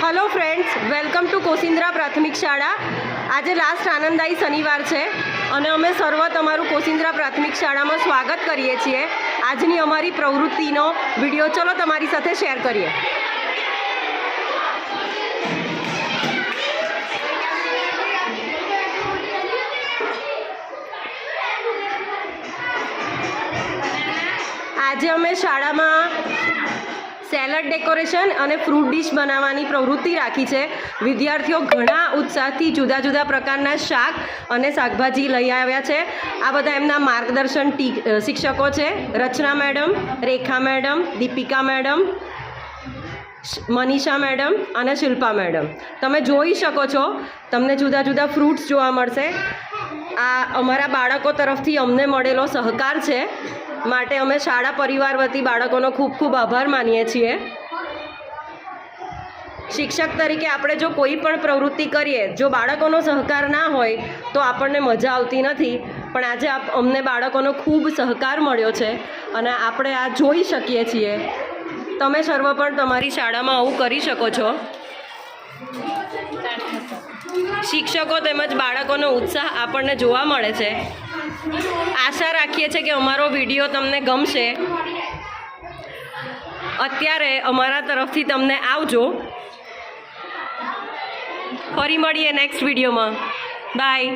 Hello friends, welcome to Kosindra प्राथमिक शाळा। आज लास्ट आनंददायी शनिवार है और अमे सर्व तमारू कोसिंद्रा प्राथमिक शाला में स्वागत करीए छीए। आजनी अमारी प्रवृत्तिनो विडियो चलो तमारी साथे शेर करिए। आज अमे शाला में सेलड डेकोरेशन और फ्रूट डिश बनावानी प्रवृत्ति राखी है। विद्यार्थीओ घणा उत्साहथी जुदा जुदा प्रकारना शाक और शाकभाजी लई आव्या छे। आ बधा एमना मार्गदर्शन शिक्षकों है, Rachna madam, Rekha madam, Deepika madam, Manisha madam और शिल्पा मैडम। तमे जोई शको छो, तमने जुदा जुदा फ्रूट्स जोवा मळशे। आ अमारा बाळको तरफथी अमने मळेलो सहकार है, माटे अमे शाळा परिवार वती बाळकोनो खूब खूब आभार मानीए छीए। शिक्षक तरीके आपणे जो कोई पण प्रवृत्ति करीए, जो बाळकोनो सहकार ना होय तो आपणने मजा आवती नथी। पण आजे अमने बाळकोनो खूब सहकार मळ्यो छे अने आपणे आ जोई शकीए छीए। तमे सर्व पण तमारी शाळामां आवुं करी शको छो। शिक्षको तेमज बाळकोनो उत्साह आपणने जोवा मळे छे। आशा राखीए छे कि अमारो विडियो तमने गमशे। अत्यारे अमारा तरफथी तमने आवजो। फरी मळीए नेक्स्ट विडियो में। बाय।